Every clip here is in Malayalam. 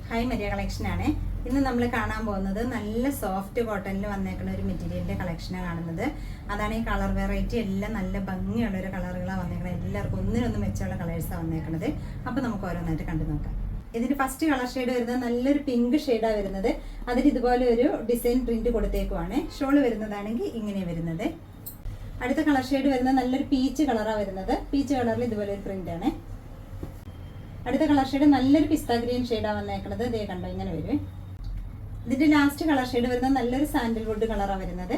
ഹായ് മരിയ കളക്ഷൻ ആണ്. ഇന്ന് നമ്മൾ കാണാൻ പോകുന്നത് നല്ല സോഫ്റ്റ് കോട്ടണിൽ വന്നേക്കുന്ന ഒരു മെറ്റീരിയലിന്റെ കളക്ഷനാണ് കാണുന്നത്. അതാണ് ഈ കളർ വെറൈറ്റി എല്ലാം നല്ല ഭംഗിയുള്ള ഒരു കളറുകളാണ് വന്നേക്കുന്നത്. എല്ലാവർക്കും ഒന്നിനൊന്നും മെച്ചമുള്ള കളേഴ്സാണ് വന്നേക്കുന്നത്. അപ്പോൾ നമുക്ക് ഓരോന്നായിട്ട് കണ്ടു നോക്കാം. ഇതിന്റെ ഫസ്റ്റ് കളർ ഷെയ്ഡ് വരുന്നത് നല്ലൊരു പിങ്ക് ഷെയ്ഡാണ് വരുന്നത്. അതിന് ഇതുപോലെ ഒരു ഡിസൈൻ പ്രിന്റ് കൊടുത്തേക്കുവാണ്. ഷോൾ വരുന്നതാണെങ്കിൽ ഇങ്ങനെ വരുന്നത്. അടുത്ത കളർ ഷെയ്ഡ് വരുന്നത് നല്ലൊരു പീച്ച് കളറാണ് വരുന്നത്. പീച്ച് കളറിൽ ഇതുപോലെ ഒരു പ്രിന്റ് ആണ്. അടുത്ത കളർ ഷെയ്ഡ് നല്ലൊരു പിസ്ത ഗ്രീൻ ഷെയ്ഡാണ് വന്നേക്കുന്നത്. ഇതേ കണ്ടോ, ഇങ്ങനെ വരും. ഇതിന്റെ ലാസ്റ്റ് കളർ ഷെയ്ഡ് വരുന്നത് നല്ലൊരു സാൻഡൽവുഡ് കളറാണ് വരുന്നത്.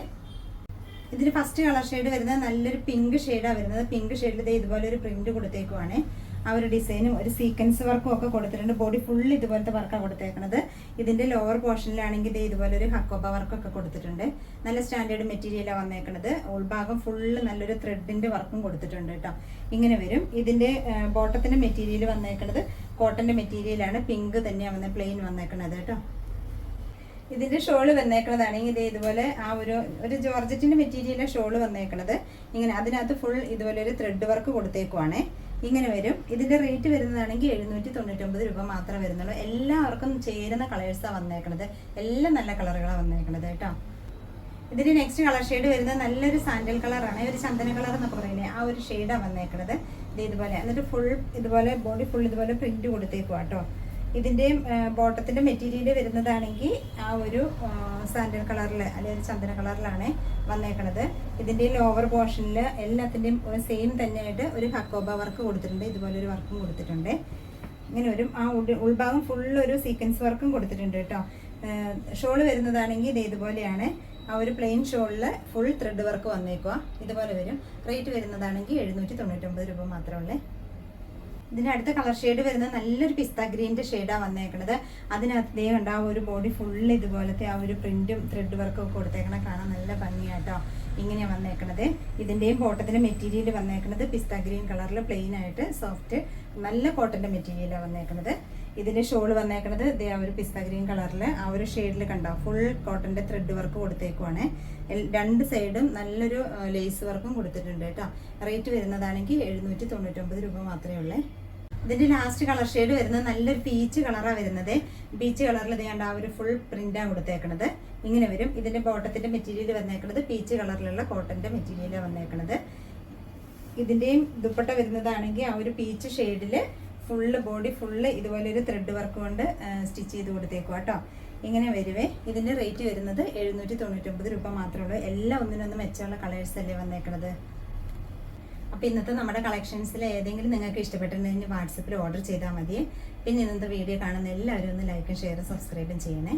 ഇതിന് ഫസ്റ്റ് കളർ ഷെയ്ഡ് വരുന്നത് നല്ലൊരു പിങ്ക് ഷെയ്ഡാണ് വരുന്നത്. പിങ്ക് ഷെയ്ഡിൽ ഇതേ ഇതുപോലെ ഒരു പ്രിന്റ് കൊടുത്തേക്കുവാണ്. ആ ഒരു ഡിസൈനും ഒരു സീക്വൻസ് വർക്കും ഒക്കെ കൊടുത്തിട്ടുണ്ട്. ബോഡി ഫുൾ ഇതുപോലത്തെ വർക്കാണ് കൊടുത്തേക്കുന്നത്. ഇതിന്റെ ലോവർ പോർഷനിലാണെങ്കിൽ ഇതേ ഇതുപോലെ ഒരു ഹക്കോബ വർക്കൊക്കെ കൊടുത്തിട്ടുണ്ട്. നല്ല സ്റ്റാൻഡേർഡ് മെറ്റീരിയലാണ് വന്നേക്കുന്നത്. ഉൾഭാഗം ഫുള്ള് നല്ലൊരു ത്രെഡിന്റെ വർക്കും കൊടുത്തിട്ടുണ്ട് കേട്ടോ. ഇങ്ങനെ വരും. ഇതിന്റെ ബോട്ടത്തിന്റെ മെറ്റീരിയൽ വന്നേക്കുന്നത് കോട്ടന്റെ മെറ്റീരിയലാണ്. പിങ്ക് തന്നെയാണ് വന്നത്, പ്ലെയിൻ വന്നേക്കുന്നത് കേട്ടോ. ഇതിന്റെ ഷോള് വന്നേക്കുന്നതാണെങ്കിൽ ഇത് ഇതുപോലെ ആ ഒരു ജോർജറ്റിന്റെ മെറ്റീരിയലാണ് ഷോള് വന്നേക്കുന്നത്. ഇങ്ങനെ അതിനകത്ത് ഫുൾ ഇതുപോലെ ഒരു ത്രെഡ് വർക്ക് കൊടുത്തേക്കുവാണ്. ഇങ്ങനെ വരും. ഇതിന്റെ റേറ്റ് വരുന്നതാണെങ്കിൽ 799 രൂപ മാത്രമേ വരുന്നുള്ളൂ. എല്ലാവർക്കും ചേരുന്ന കളേഴ്സാണ് വന്നേക്കുന്നത്. എല്ലാം നല്ല കളറുകളാണ് വന്നേക്കുന്നത് കേട്ടോ. ഇതിന്റെ നെക്സ്റ്റ് കളർ ഷെയ്ഡ് വരുന്നത് നല്ലൊരു സാൻഡൽ കളറാണ്. ഒരു ചന്ദന കളർ എന്നൊക്കെ പറയുന്നത് ആ ഒരു ഷെയ്ഡാണ് വന്നേക്കുന്നത്. ഇത് ഇതുപോലെ എന്നിട്ട് ഫുൾ ഇതുപോലെ ബോഡി ഫുൾ ഇതുപോലെ പ്രിന്റ് കൊടുത്തേക്കുവാ കേട്ടോ. ഇതിന്റെ ബോട്ടത്തിന്റെ മെറ്റീരിയൽ വരുന്നതാണെങ്കിൽ ആ ഒരു സാൻഡൽ കളറിൽ അല്ലെങ്കിൽ ചന്ദന കളറിലാണ് വന്നേക്കുന്നത്. ഇതിന്റെ ലോവർ പോർഷനിൽ എല്ലാത്തിന്റെയും സെയിം തന്നെയായിട്ട് ഒരു ഹക്കോബ വർക്ക് കൊടുത്തിട്ടുണ്ട്. ഇതുപോലെ ഒരു വർക്കും കൊടുത്തിട്ടുണ്ട്. ഇങ്ങനെ വരും. ആ ഉൾഭാഗം ഫുള്ള് ഒരു സീക്വൻസ് വർക്കും കൊടുത്തിട്ടുണ്ട് കേട്ടോ. ഷോള് വരുന്നതാണെങ്കിൽ ഇത് ഇതുപോലെയാണ്. ആ ഒരു പ്ലെയിൻ ഷോളിൽ ഫുൾ ത്രെഡ് വർക്ക് വന്നേക്കുക. ഇതുപോലെ വരും. റേറ്റ് വരുന്നതാണെങ്കിൽ 799 രൂപ മാത്രമേ. ഇതിന്റെ അടുത്ത കളർ ഷെയ്ഡ് വരുന്നത് നല്ലൊരു പിസ്ത ഗ്രീൻ്റെ ഷെയ്ഡാണ് വന്നേക്കുന്നത്. അതിനകത്ത് കണ്ട ആ ഒരു ബോഡി ഫുള്ള് ഇതുപോലത്തെ ആ ഒരു പ്രിന്റും ത്രെഡ് വർക്കും ഒക്കെ കൊടുത്തേക്കണം. കാണാൻ നല്ല ഭംഗിയാട്ടോ. ഇങ്ങനെയാണ് വന്നേക്കുന്നത്. ഇതിന്റെയും ബോട്ടത്തിന്റെ മെറ്റീരിയൽ വന്നേക്കുന്നത് പിസ്ത ഗ്രീൻ കളറിൽ പ്ലെയിൻ ആയിട്ട് സോഫ്റ്റ് നല്ല കോട്ടന്റെ മെറ്റീരിയലാണ് വന്നേക്കുന്നത്. ഇതിന്റെ ഷോൾ വന്നേക്കുന്നത് ഇതേ ആ ഒരു പിസ്ത ഗ്രീൻ കളറിൽ ആ ഒരു ഷെയ്ഡിൽ കണ്ടോ ഫുൾ കോട്ടന്റെ ത്രെഡ് വർക്ക് കൊടുത്തേക്കുവാണ്. രണ്ട് സൈഡും നല്ലൊരു ലേസ് വർക്കും കൊടുത്തിട്ടുണ്ട് കേട്ടോ. റേറ്റ് വരുന്നതാണെങ്കിൽ 799 രൂപ മാത്രമേ ഉള്ളൂ. ഇതിന്റെ ലാസ്റ്റ് കളർ ഷെയ്ഡ് വരുന്നത് നല്ലൊരു പീച്ച് കളറാണ് വരുന്നത്. പീച്ച് കളറിൽ ഇത് കണ്ട ആ ഒരു ഫുൾ പ്രിന്റാണ് കൊടുത്തേക്കുന്നത്. ഇങ്ങനെ വരും. ഇതിന്റെ ബോട്ടത്തിന്റെ മെറ്റീരിയൽ വന്നേക്കുന്നത് പീച്ച് കളറിലുള്ള കോട്ടന്റെ മെറ്റീരിയലാണ് വന്നേക്കുന്നത്. ഇതിന്റെയും ദുപ്പട്ട വരുന്നതാണെങ്കിൽ ആ ഒരു പീച്ച് ഷെയ്ഡില് ഫുള്ള് ബോഡി ഫുള്ള് ഇതുപോലെ ഒരു ത്രെഡ് വർക്ക് കൊണ്ട് സ്റ്റിച്ച് ചെയ്ത് കൊടുത്തേക്കും കേട്ടോ. ഇങ്ങനെ വരുവേ. ഇതിന്റെ റേറ്റ് വരുന്നത് 799 രൂപ മാത്രമേ ഉള്ളൂ. എല്ലാം ഒന്നിനൊന്നും മെച്ചമുള്ള കളേഴ്സ് അല്ലേ വന്നേക്കുന്നത്. അപ്പോൾ ഇന്നത്തെ നമ്മുടെ കളക്ഷൻസിൽ ഏതെങ്കിലും നിങ്ങൾക്ക് ഇഷ്ടപ്പെട്ടിട്ടുണ്ടെങ്കിൽ വാട്സപ്പിൽ ഓർഡർ ചെയ്താൽ മതി. പിന്നെ ഇന്നത്തെ വീഡിയോ കാണുന്ന എല്ലാവരും ഒന്ന് ലൈക്കും ഷെയറും സബ്സ്ക്രൈബും ചെയ്യണേ.